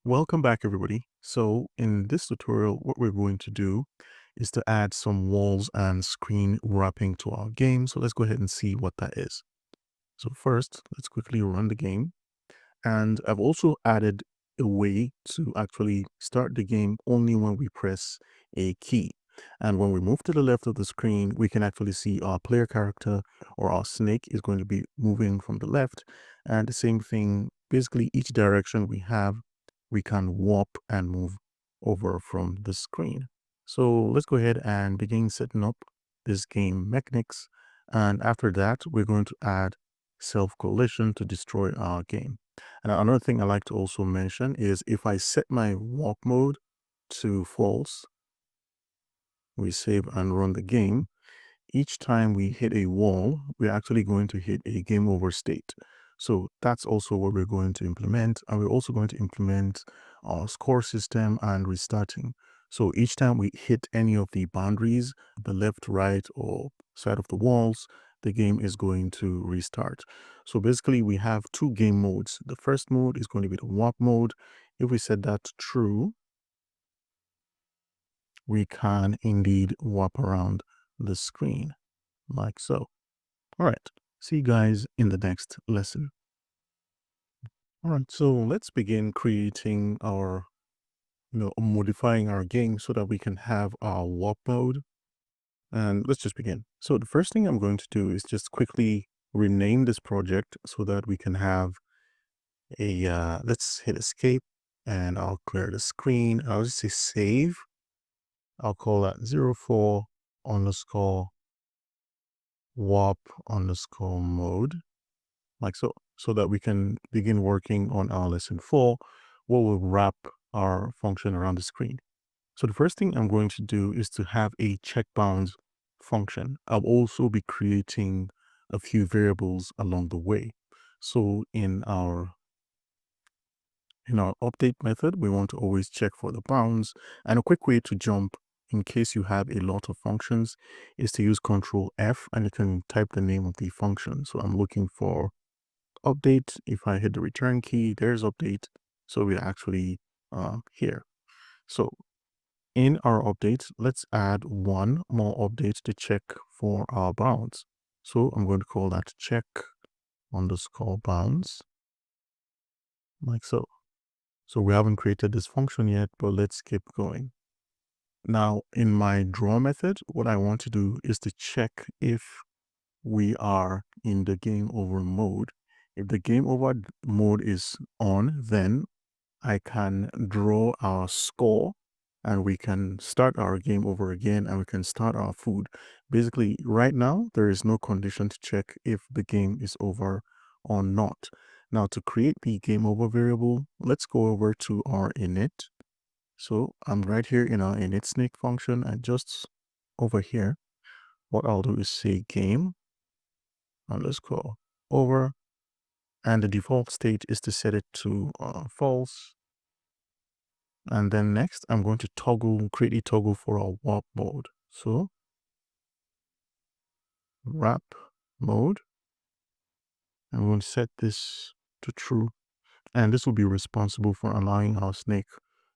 Welcome back, everybody. So in this tutorial, what we're going to do is to add some walls and screen wrapping to our game. So let's go ahead and see what that is. So first, let's quickly run the game. And I've also added a way to actually start the game only when we press a key. And when we move to the left of the screen, we can actually see our player character or our snake is going to be moving from the left. And the same thing, basically each direction we have, we can warp and move over from the screen. So let's go ahead and begin setting up this game mechanics. And after that, we're going to add self-collision to destroy our game. And another thing I like to also mention is if I set my walk mode to false, we save and run the game. Each time we hit a wall, we're actually going to hit a game over state. So that's also what we're going to implement. And we're also going to implement our score system and restarting. So each time we hit any of the boundaries, the left, right, or side of the walls, the game is going to restart. So basically we have two game modes. The first mode is going to be the warp mode. If we set that to true, we can indeed warp around the screen like so. All right. See you guys in the next lesson. All right. So let's begin creating our, modifying our game so that we can have our warp mode. And let's just begin. So the first thing I'm going to do is just quickly rename this project so that we can have let's hit escape and I'll clear the screen. I'll just say save. I'll call that 04 underscore warp underscore mode. Like so that we can begin working on our lesson 4, where we'll wrap our function around the screen. So the first thing I'm going to do is to have a check bounds function. I'll also be creating a few variables along the way. So in our update method, we want to always check for the bounds. And a quick way to jump in case you have a lot of functions is to use Control F and you can type the name of the function. So I'm looking for update. If I hit the return key, there's update. So we're actually here. So in our update, let's add one more update to check for our bounds. So I'm going to call that check underscore bounds like so. So we haven't created this function yet, but let's keep going. Now in my draw method, what I want to do is to check if we are in the game over mode. If the game over mode is on, then I can draw our score and we can start our game over again and we can start our food. Basically, right now, there is no condition to check if the game is over or not. Now, to create the game over variable, let's go over to our init. So I'm right here in our init snake function and just over here, what I'll do is say game underscore over, and the default state is to set it to false. And then next, I'm going to create a toggle for our warp mode. So wrap mode, I'm going to set this to true. And this will be responsible for allowing our snake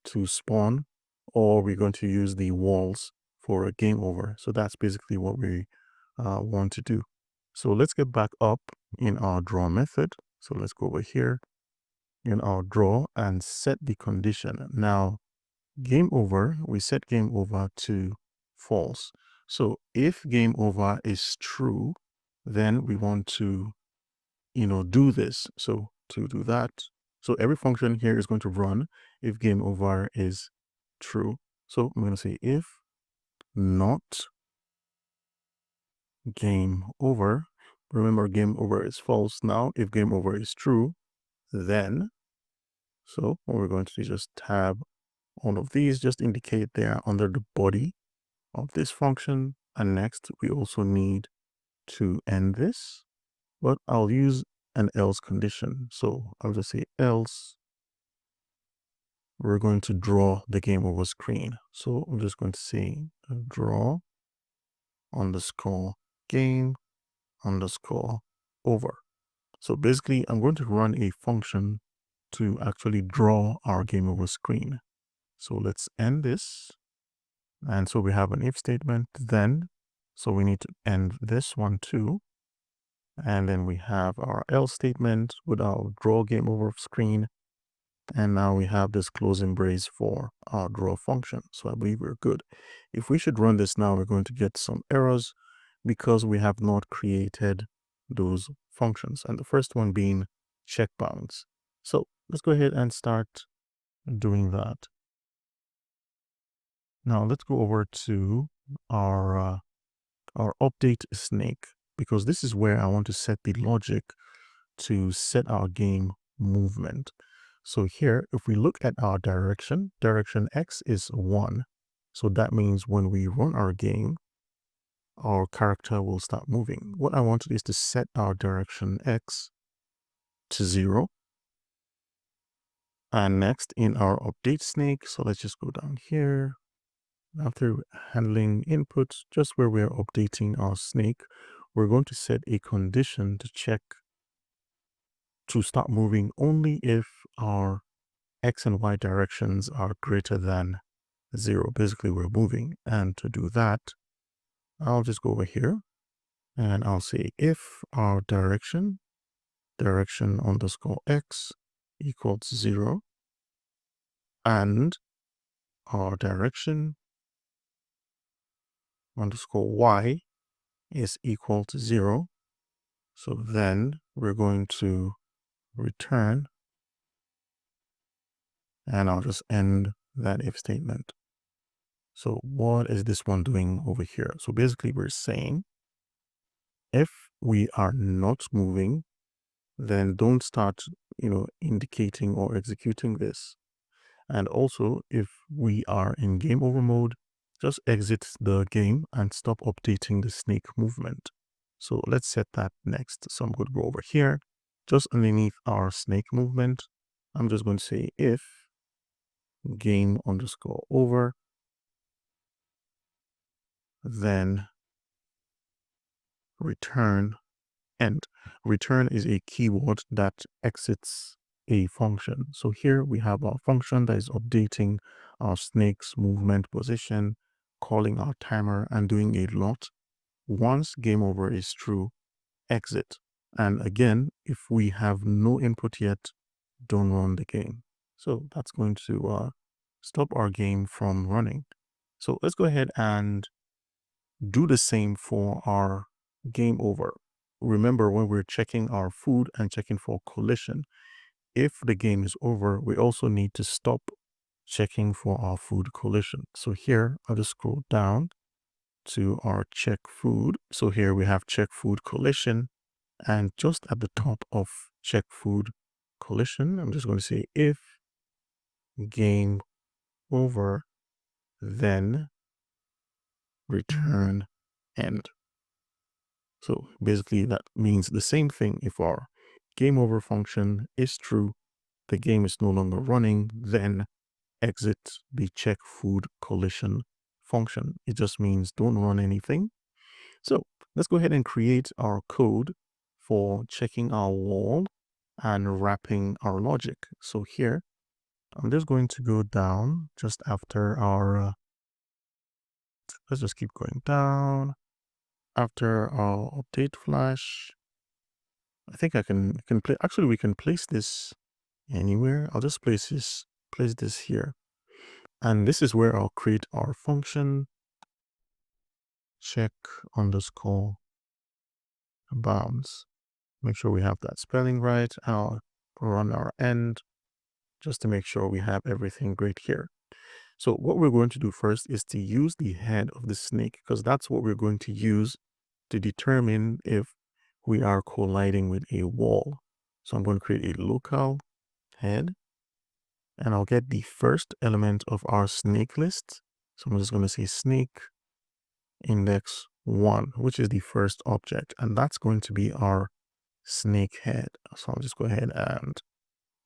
to spawn, or we're going to use the walls for a game over. So that's basically what we want to do. So let's get back up in our draw method. So let's go over here in our draw and set the condition. Now, game over, we set game over to false. So if game over is true, then we want to, do this. So to do that, so every function here is going to run if game over is true. So I'm going to say if not game over, remember game over is false now. If game over is true, then, so what we're going to do is just tab all of these, just indicate they are under the body of this function. And next, we also need to end this, but I'll use an else condition. So I'll just say else. We're going to draw the game over screen. So I'm just going to say draw underscore game underscore over. So basically, I'm going to run a function to actually draw our game over screen. So let's end this. And so we have an if statement then. So we need to end this one too. And then we have our else statement with our draw game over screen. And now we have this closing brace for our draw function. So I believe we're good. If we should run this now, we're going to get some errors because we have not created those functions. And the first one being check bounds. So let's go ahead and start doing that. Now let's go over to our update snake, because this is where I want to set the logic to set our game movement. So here, if we look at our direction X is 1. So that means when we run our game, our character will start moving. What I want is to set our direction X to 0. And next in our update snake, so let's just go down here. After handling inputs, just where we're updating our snake, we're going to set a condition to check to start moving only if our X and Y directions are greater than 0. Basically, we're moving. And to do that, I'll just go over here and I'll say if our direction underscore X equals 0 and our direction underscore Y is equal to 0. So then we're going to return, and I'll just end that if statement. So what is this one doing over here? So basically we're saying if we are not moving, then don't start, indicating or executing this. And also if we are in game over mode, just exit the game and stop updating the snake movement. So let's set that next. So I'm going to go over here, just underneath our snake movement. I'm just going to say if game underscore over, then return end. Return is a keyword that exits a function. So here we have our function that is updating our snake's movement position, calling our timer and doing a lot. Once game over is true, exit. And again, if we have no input yet, don't run the game. So that's going to stop our game from running. So let's go ahead and do the same for our game over. Remember, when we're checking our food and checking for collision, if the game is over, we also need to stop checking for our food collision. So here, I'll just scroll down to our check food. So here we have check food collision, and just at the top of check food collision, I'm just going to say if game over, then return end. So basically that means the same thing. If our game over function is true, the game is no longer running, then exit the check food collision function. It just means don't run anything. So let's go ahead and create our code for checking our wall and wrapping our logic. So here, I'm just going to go down just after our, let's just keep going down. After our update flash, I think I can play, actually we can place this anywhere. I'll just place this here. And this is where I'll create our function check underscore bounds. Make sure we have that spelling right. I'll run our end just to make sure we have everything great here. So what we're going to do first is to use the head of the snake, because that's what we're going to use to determine if we are colliding with a wall. So I'm going to create a local head, and I'll get the first element of our snake list. So I'm just going to say snake index 1, which is the first object, and that's going to be our snake head. So I'll just go ahead and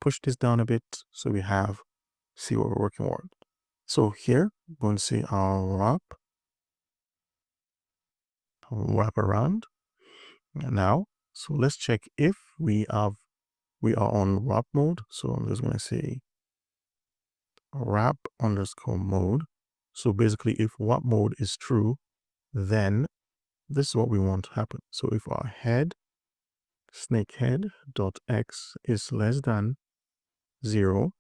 push this down a bit so we see what we're working on. So here I'm going to say our wrap around. And now, so let's check if we have we are on wrap mode. So I'm just going to say wrap underscore mode. So basically, if wrap mode is true, then this is what we want to happen. So if our head snake head dot x is less than 0,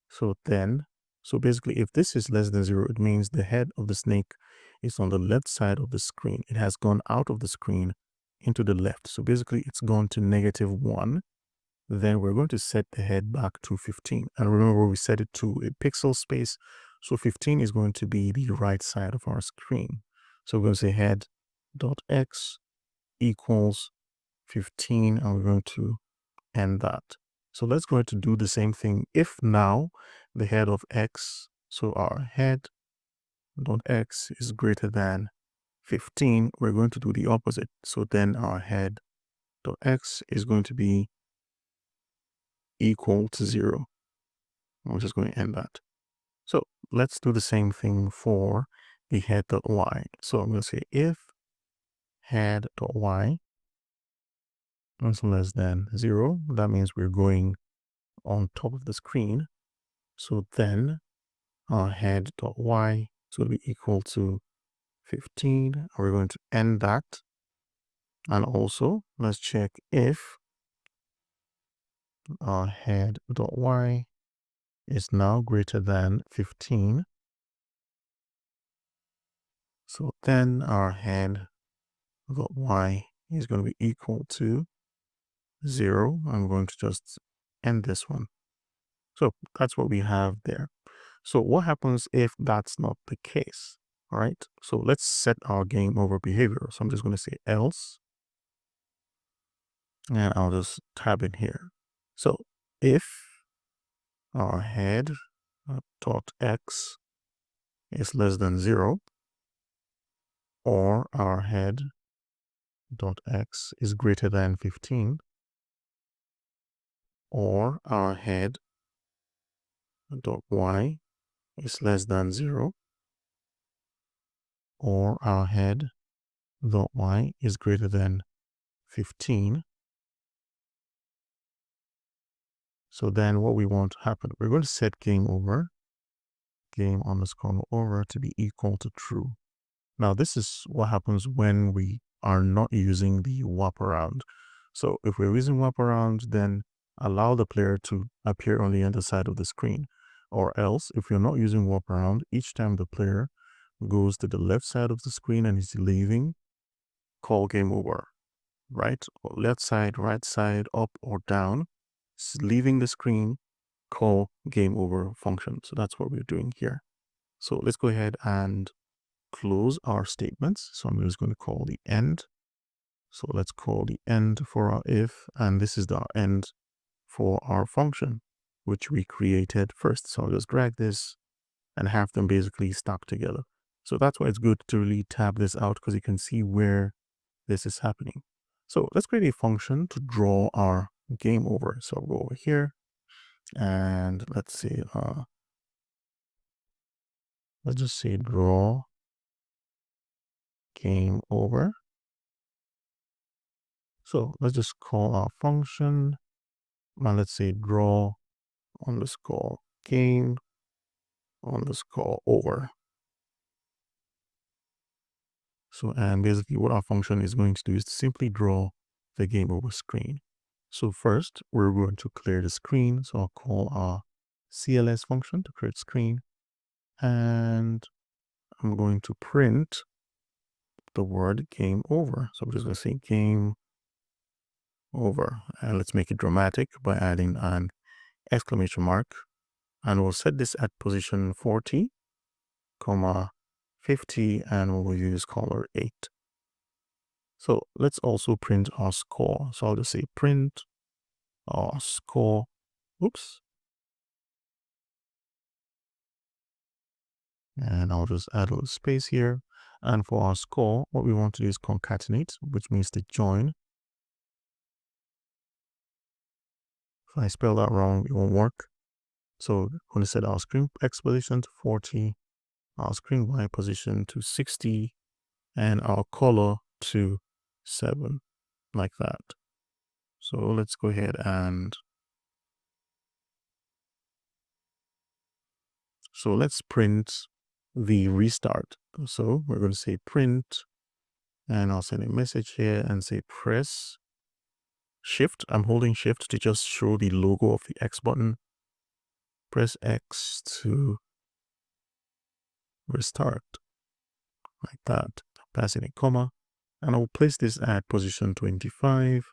so basically if this is less than 0, it means the head of the snake is on the left side of the screen. It has gone out of the screen into the left. So basically it's gone to -1. Then we're going to set the head back to 15. And remember, we set it to a pixel space. So 15 is going to be the right side of our screen. So we're going to say head dot x equals 15, and we're going to end that. So let's go ahead to do the same thing. If now the head of x, so our head dot x is greater than 15, we're going to do the opposite. So then our head dot x is going to be equal to 0. I'm just going to end that. So let's do the same thing for the head dot y. So I'm going to say if head dot y is less than 0, that means we're going on top of the screen. So then our head dot y is going to be equal to 15. And we're going to end that. And also let's check if our head dot y is now greater than 15. So then our head dot y is going to be equal to 0. I'm going to just end this one. So that's what we have there. So what happens if that's not the case? All right. So let's set our game over behavior. So I'm just going to say else, and I'll just tab in here. So if our head dot x is less than 0, or our head dot x is greater than 15, or our head dot y is less than 0, or our head dot y is greater than 15. So then what we want to happen, we're going to set game underscore over to be equal to true. Now this is what happens when we are not using the wrap around. So if we're using wrap around, then allow the player to appear on the underside of the screen. Or else, if you're not using wrap around, each time the player goes to the left side of the screen and is leaving, call game over, right? Or left side, right side, up or down, leaving the screen, call game over function. So that's what we're doing here. So let's go ahead and close our statements. So I'm just going to call the end. So let's call the end for our if, and this is the end for our function, which we created first. So I'll just drag this and have them basically stuck together. So that's why it's good to really tab this out, because you can see where this is happening. So let's create a function to draw our game over. So I'll go over here and let's say, let's just say draw game over. So let's just call our function, and let's say draw underscore game underscore over. So, and basically what our function is going to do is to simply draw the game over screen. So first we're going to clear the screen. So I'll call our CLS function to create screen, and I'm going to print the word game over. So I'm just going to say game over, and let's make it dramatic by adding an exclamation mark, and we'll set this at position 40, 50, and we'll use color 8. So let's also print our score. So I'll just say print our score. Oops. And I'll just add a little space here. And for our score, what we want to do is concatenate, which means to join. If I spell that wrong, it won't work. So we're going to set our screen X position to 40, our screen Y position to 60, and our color to 7, like that. So let's go ahead and so let's print the restart. So we're going to say print, and I'll send a message here and say press shift. I'm holding shift to just show the logo of the X button. Press X to restart, like that. Pass in a comma, and I'll place this at position 25,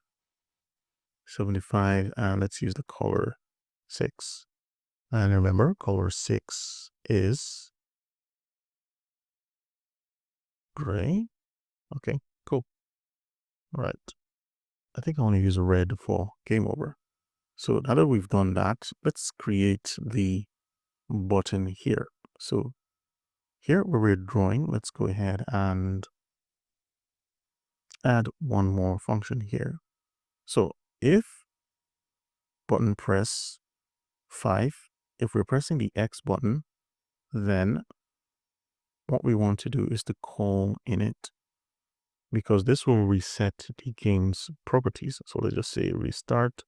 75, and let's use the color 6. And remember, color 6 is gray. Okay, cool. All right. I think I want to use a red for game over. So now that we've done that, let's create the button here. So here where we're drawing, let's go ahead and add one more function here. So if button press 5, if we're pressing the X button, then what we want to do is to call init, because this will reset the game's properties. So let's just say restart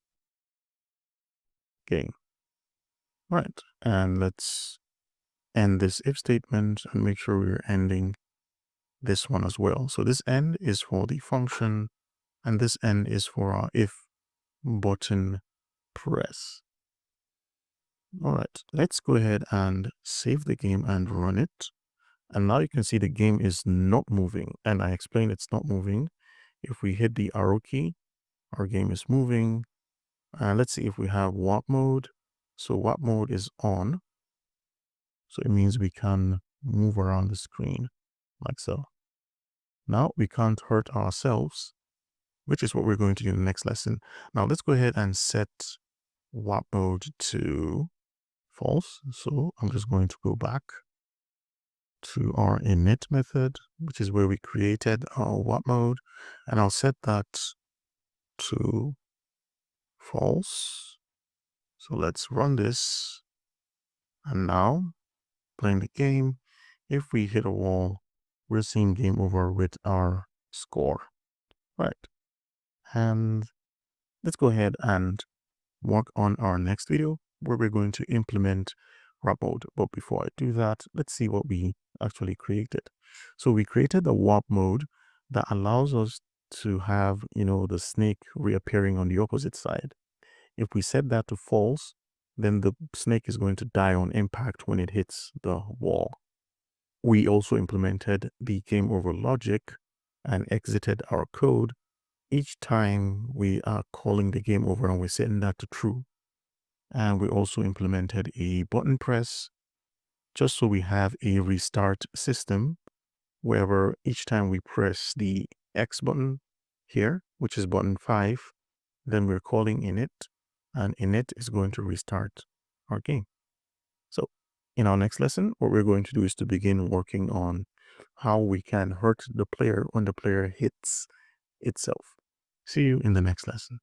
game. All right, and let's end this if statement and make sure we're ending this one as well. So this end is for the function, and this end is for our if button press. All right, let's go ahead and save the game and run it. And now you can see the game is not moving, and I explained it's not moving. If we hit the arrow key, our game is moving. And let's see if we have warp mode. So warp mode is on. So it means we can move around the screen like so. Now we can't hurt ourselves, which is what we're going to do in the next lesson. Now let's go ahead and set warp mode to false. So I'm just going to go back to our init method, which is where we created our warp mode, and I'll set that to false. So let's run this, and now playing the game, if we hit a wall, we're seeing game over with our score. Right, and let's go ahead and work on our next video where we're going to implement wrap mode. But before I do that, let's see what we actually created. So we created a warp mode that allows us to have, the snake reappearing on the opposite side. If we set that to false, then the snake is going to die on impact when it hits the wall. We also implemented the game over logic and exited our code each time we are calling the game over, and we're setting that to true. And we also implemented a button press just so we have a restart system wherever each time we press the X button here, which is button 5, then we're calling init, and init is going to restart our game. So in our next lesson, what we're going to do is to begin working on how we can hurt the player when the player hits itself. See you in the next lesson.